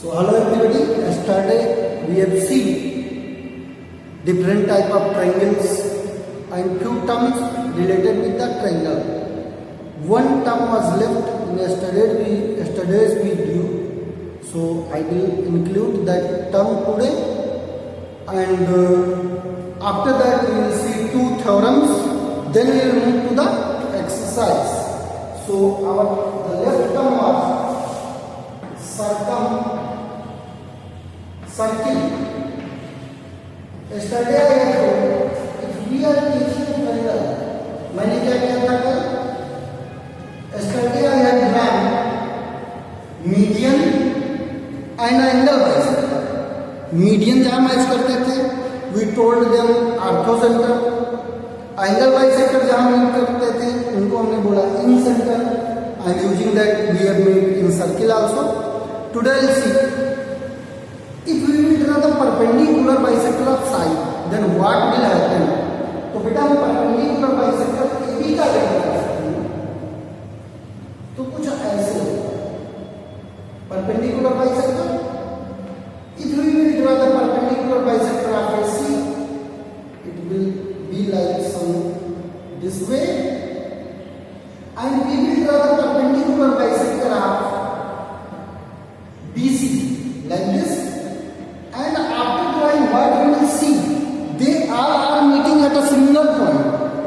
So hello everybody, yesterday we have seen different type of triangles and few terms related with the triangle. One term was left in yesterday's video, so I will include that term today, and after that we will see two theorems, then we will move to the exercise. So the left term was circle. Yesterday I had told, if we are teaching triangle, मैंने क्या किया था कल? Yesterday I had drawn median and angle bisector. Median जहाँ match करते थे, we told them orthocenter. Angle bisector जहाँ match करते थे, उनको हमने बोला in center. And using that we have made in circle also. Today we'll see. If we will draw the perpendicular bisector of side, then what will happen? तो बेटा हम perpendicular bisector AB का लेकर सकते हैं, तो कुछ ऐसे होगा. Perpendicular bisector. If we will draw the perpendicular bisector of AC, it will be like some this way, and we will draw the perpendicular bisector of BC like this. And after drawing, what we will see, they all are meeting at a single point.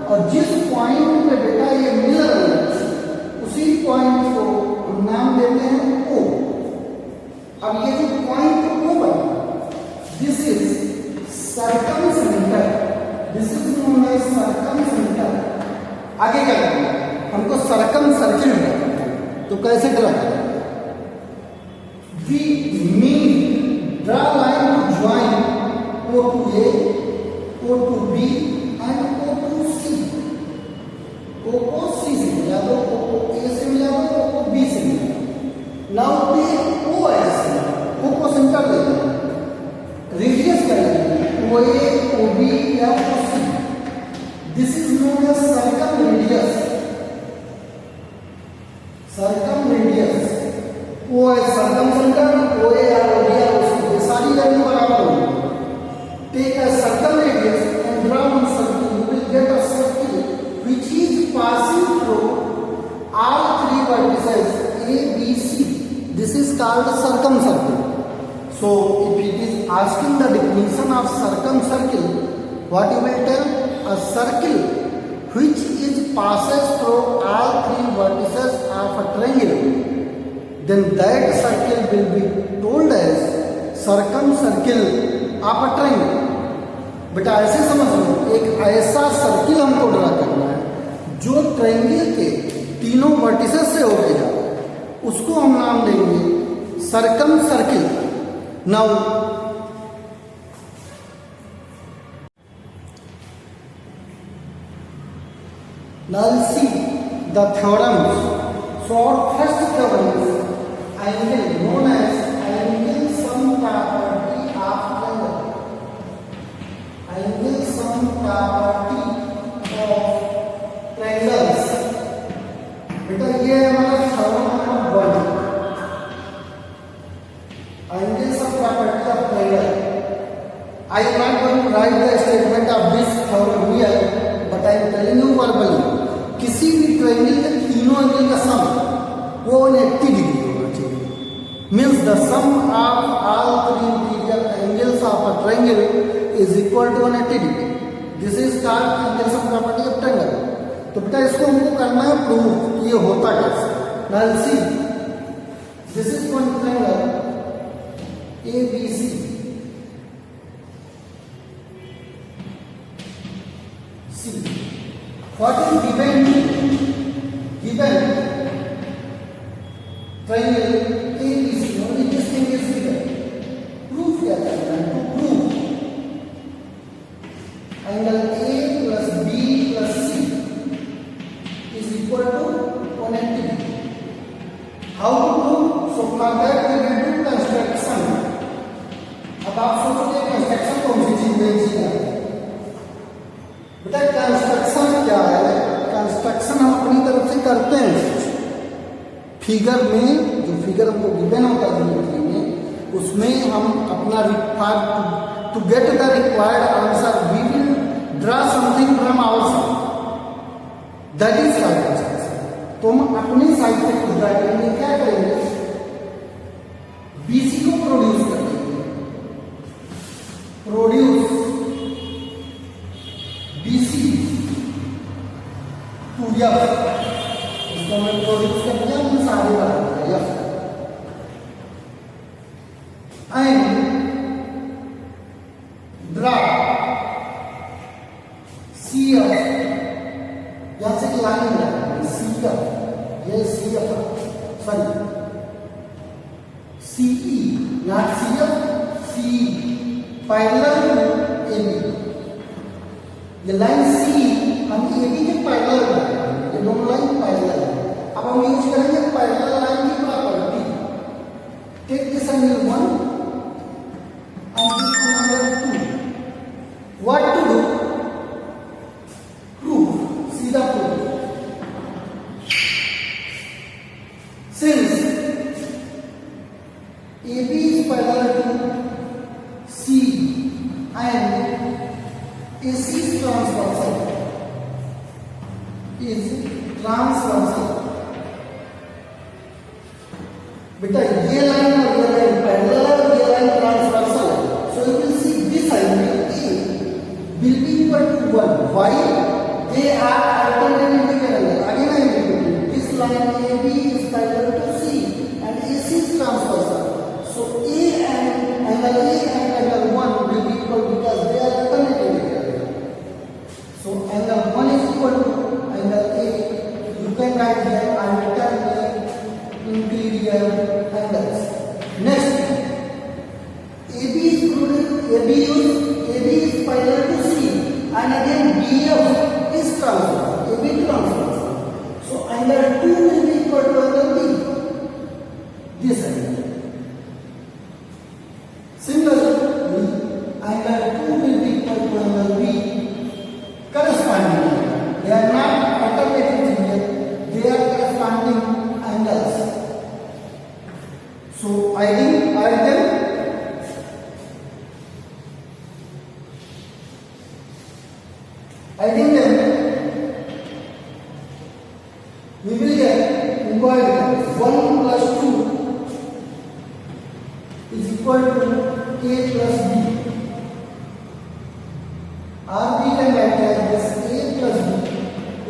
और जिस point पे बेटा ये मिल रहे हैं, उसी point को हम नाम देते हैं O. अब ये जो पॉइंट O बना, this is circumcentre. This is known as circumcentre. आगे क्या करना है? हमको सर्कम सर्किल करना है. तो कैसे ड्रा करें? Draw line to join O to A, O to B and O to C. O को C से मिला दो, O को A से मिला दो, O को B से मिला दो. Now take O ऐसे, O को सेंटर ले लो. रेडियस क्या है? OA, OB या OC. This is known as circumradius. Circumradius. O है circumcenter, OA या OB या OC. सारी वैल्यू बराबर होगी. Take a circle radius and draw one circle. You will get a circle which is passing through all three vertices A, B, C. This is called circumcircle. So, if it is asking the definition of circumcircle, what you will tell? A circle which is passes through all three vertices of a triangle. Then that circle will be told as circum circle of a triangle. बेटा ऐसे समझ लो, एक ऐसा circle हमको draw करना है जो triangle के तीनों वर्टिसेस से होके जा रहा है, उसको हम नाम देंगे circumcircle. Now see the theorems. So our first theorem is angle known as angle sum property of triangle. Angle sum property of triangles. बेटा ये हमारा theorem number 1. Angle sum property of triangle. I am not going to write the statement of this theorem here, but I am telling you verbally. किसी भी triangle के तीनों angle का सम वो 180 degree means the sum of all three interior angles of a triangle is equal to 180 degree. This is called angle sum property of triangle. तो बेटा इसको हमको करना है प्रूव कि ये होता कैसे. Now see, this is one triangle ABC. See, what is given triangle ABC. Only this thing is given. Proof क्या करना है? To prove angle A plus B plus C is equal to 180 degree. How to prove? So for that we will do construction. अब आप सोचोगे construction कौन सी चीज में चीज है? बेटा कंस्ट्रक्शन क्या है? कंस्ट्रक्शन हम अपनी तरफ से करते हैं. फिगर में जो फिगर हमको गिवन होता है ज्योमेट्री में, उसमें हम अपना required to get the required answer we will draw something from our side, that is calculation. तो हम अपनी साइड से कुछ ड्रा करेंगे, क्या करेंगे, बीसी को प्रोड्यूस कर देंगे, प्रोड्यूस बीसी टू एफ, इसको हमें प्रोड्यूस कर दिया, हमने सारे बना दिया F, and draw C F, यहां से लाइन है सी एफ, ये C F sorry CE, not C F, C parallel to AB, ये लाइन सी हम एबी के पैरेलल है, ये दोनों लाइन पैरेलल है। अब हम यूज करेंगे पैरेलल लाइन की property, take this angle 1 and this angle 2, what to do, prove, सीधा proof, since AB is parallel to C and AC is transversal, बेटा ये लाइन और ये लाइन पैरेलल है और ये लाइन ट्रांसवर्सल है, so you will see this angle A will be equal to 1, why, they are alternating angle, again I am repeating, this line AB is parallel to C and AC is transversal, so A and angle A and angle 1 will be equal because they are alternating angle, so angle 1 is equal to angle A, you can write here alternate interior angles. Next, AB is parallel to C and again BF is transversal, AB transversal. So angle 2 will be equal to angle B, this angle. Similarly, angle 2 will be equal to angle B corresponding. They are not alternating here, they are corresponding angles. So I think then we will get involved 1 plus 2 is equal to A plus B, or we can write like this, A plus B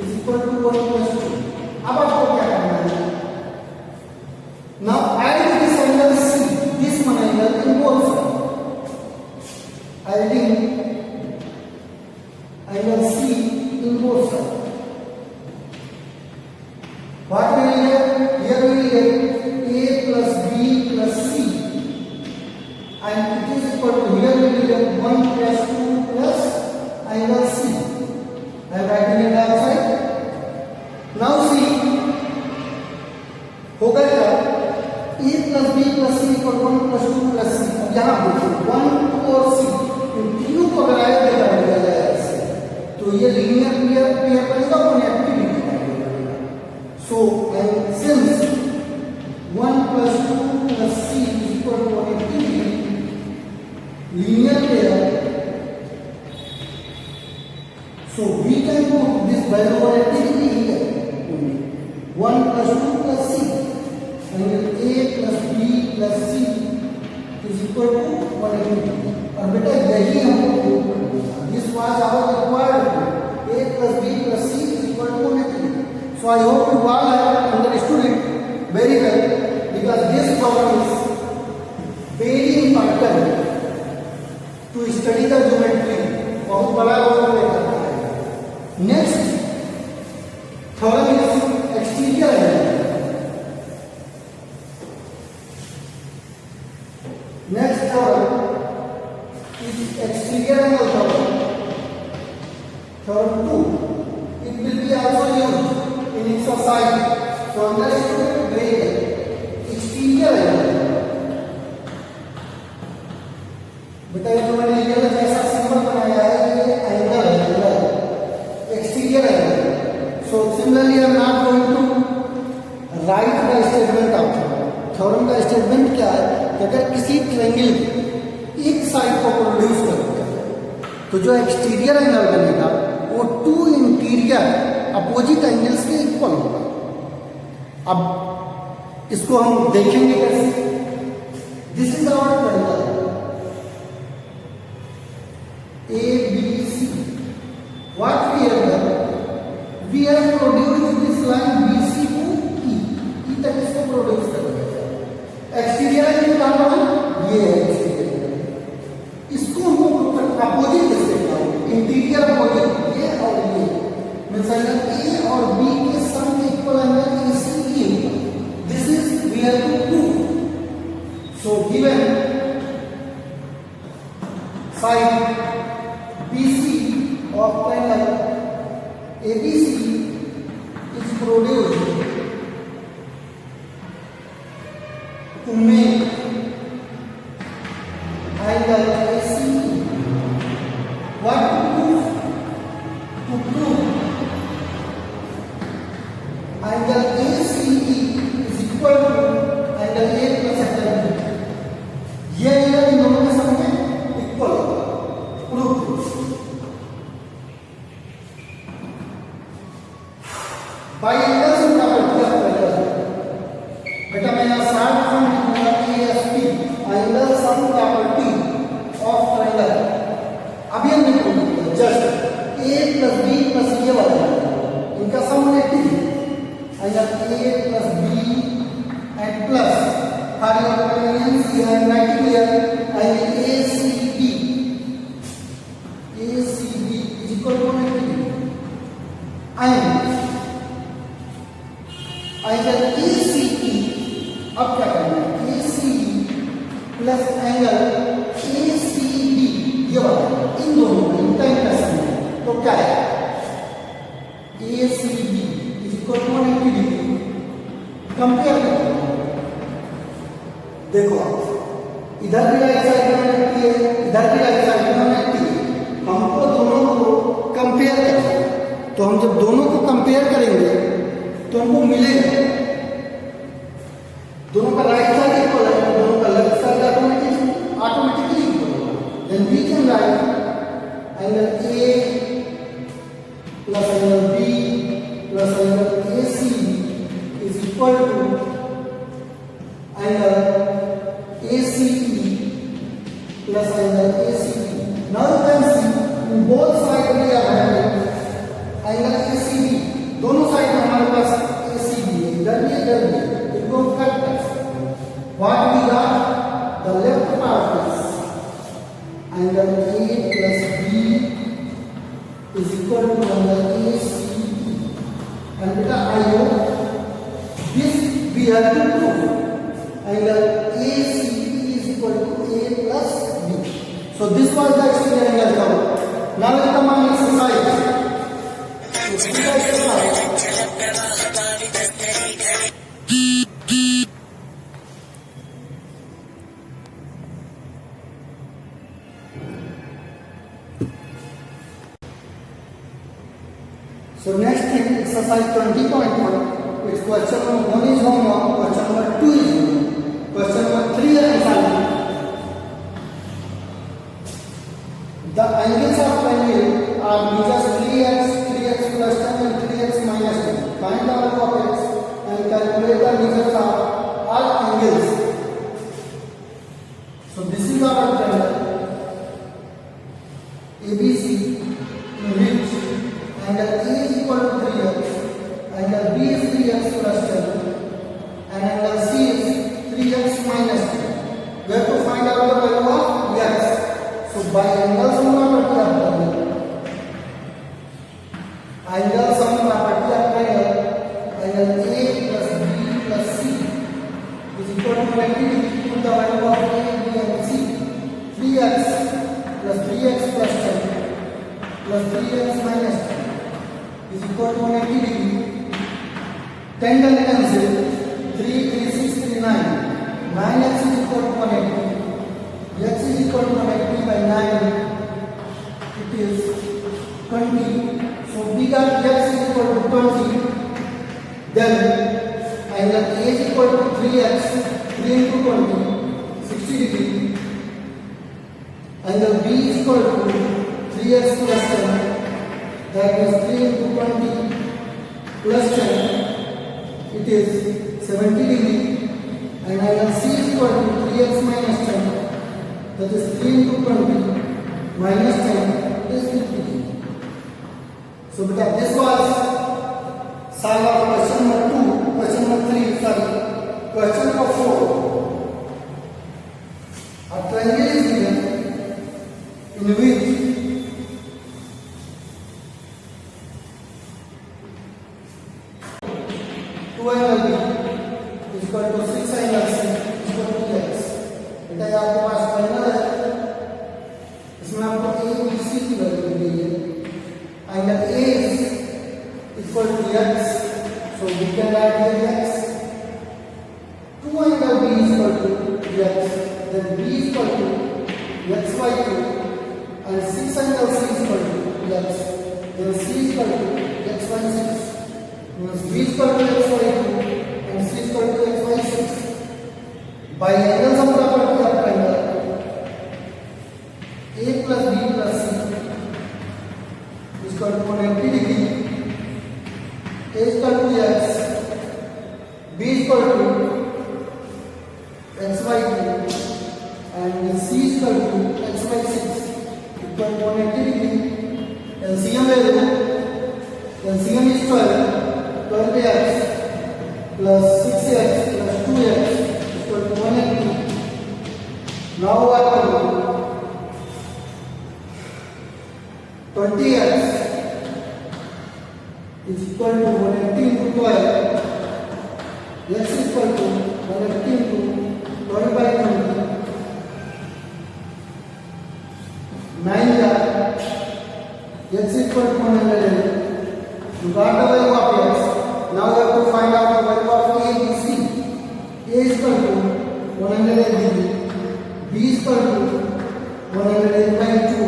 is equal to 1 plus 2. अब आपको क्या करना है, now add this angle C, this one angle in both sides, adding angle C in both sides, what we will get, here we will get A plus B plus C and it is equal to, here we will get 1 plus 2 plus angle C, I am writing it outside. Now see होगा क्या, A plus B plus C equal 1 plus 2 plus C, अब यहाँ देखिए 1 2 और C, इन तीनों को अगर आया दिया जाए ऐसे तो ये लीनियर पेयर बनेगा, कनेक्टिविटी बनेगा, so and since 1 plus 2 plus C is equal to connectivity, linear pair, so we can put this value connectivity here, 1 plus 2 plus C, angle A plus B plus C is equal to 180. और बेटा यही हमको this was our required, A plus B plus C is equal to 180. So I hope you all have understood it very well because this problem is very important to study the geometry, बहुत बड़ा role play करता है। Next theorem is exterior angle. Next theorem is exterior angle theorem. Theorem 2. It will be also used in exercise. So understood it very well. Exterior angle. बेटा ये जो मैंने ये जैसा सिंबल बनाया है ये एंगल है, exterior angle. So similarly I am not going to write the statement of theorem का स्टेटमेंट क्या है कि अगर किसी ट्रायंगल की एक साइड को प्रोड्यूस करते हैं तो जो एक्सटीरियर एंगल बनेगा वो टू इंटीरियर अपोजिट एंगल्स के इक्वल होगा। अब इसको हम देखेंगे कैसे। This is our triangle ABC. What we have done, we have produced this line BC to E. E तक इसको प्रोड्यूस कर दिया। एक्सटीरियर एंगल कहाँ बना? ये है एक्सटीरियर। इसको हमको अपोजिट कैसे बनाओ? इंटीरियर अपोजिट ये और ये मींस एंगल A और B के सम के इक्वल एंगल AC होगा। This is we have to prove. So given side BC of triangle ABC is produced to make angle ACE. What to prove? To prove angle ACE is equal to angle A plus angle B. ये angle इन दोनों के sum में equal होगा। By angle से property of triangle बेटा मैं यहां शॉर्ट फॉर्म लिखूंगा ASP angle sum property of triangle. अभी हम लिखूंगे just A plus B plus ये वाला इनका सम नेगेटिव है angle A plus B and plus हर एक कन्वीनियंस ये है writing here angle ACB is equal to negative and angle ACE अब क्या करना है ACE प्लस एंगल ACB ये वाला इन दोनों में इनका इंटरसेक्शन है तो क्या है ACB इज इक्वल टू 180 डिग्री। कंपेयर करो देखो आप इधर भी राइट साइड में 180 है इधर भी राइट साइड में 180 है। हमको दोनों को कंपेयर करना है तो हम जब दोनों को कंपेयर करेंगे तो हमको मिलेगा दोनों का राइट साइड इक्वल है दोनों का लेफ्ट साइड ऑटोमेटिकली इक्वल होगा। Then we can write angle A plus angle B plus angle AC is equal to angle ACE plus angle ACE। Now you can see in both side we are having angle ACB दोनों साइड में हमारे पास ACB है इधर भी इनको cut कर सकते हैं। What we got the left part is angle A plus B is equal to angle ACE and बेटा I hope this we have to prove angle ACE is equal to A plus B। So this was the exterior angle curve. Now let come on exercise. So next thing, exercise 20.1. It's question number 1 is homework, question number 2 is homework, question number 3 is assignment. The angles of triangle are measures 3x, 3x plus 10 and 3x minus 10. Find the value of x and calculate the measures of all angles. So this is our triangle ABC in which angle A is equal to 3x, angle B is 3x plus 10 and angle C is 3x minus 10. We have to find out the value of x. So by angle sum property of triangle, angle sum property of triangle, angle A plus B plus C is equal to 90 degree to the value of A, B and C. 3x plus 3x plus 10 plus 3x minus 10 is equal to 180 degree. 10 can cancel. 3, 3, 6, 3, 9. 9x is equal to 180. X is equal to 180 by 9. It is 20. So we got x is equal to 20. Then angle A is equal to 3x 3 into 20, 60 degree. Angle B is equal to 3x plus 10. That is 3 into 20 plus 10. It is 70 degree. And angle C is equal to 3x minus 10. That is 3 into 20 minus 10 is 50 degree. So beta, this was side of question number 2, question number 3, sorry, question number 4. A triangle is given in which two angle B is equal to 6 angle C is equal to x. बेटा ये आपके पास final है, इसमें आपको a b c की value दी गई है. Angle a is equal to x, so we can write here x. Two angle b is equal to x, then b is equal to x by 2, and 6 angle c is equal to x, then c is equal to x by 6. Means b is equal to x by 2 and c is equal to x by 6. By angle sum property of triangle, a plus b plus c is equal to 180 degree. A is equal to x, b is equal to x by 2, and c is equal to x by 6 equal to 180 degree. LCM value, LCM is 12x plus 6x plus 2x equal to 180. Now what to do? 20x is equal to 180 into 12. X is equal to 180 into 12 by 20. 9 x is equal to 180. You got the value of x. Now we have to find out the value of a, b, c. A is equal to 180 degree. B is equal to 180 by 2,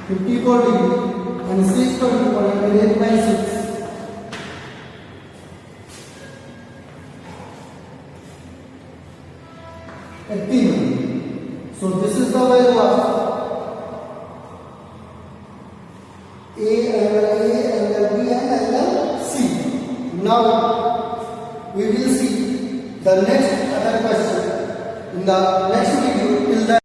54 degree, and C is equal to 180 by 6. 18. So this is the value of A, angle B, and angle C. Now we will see the next other question in the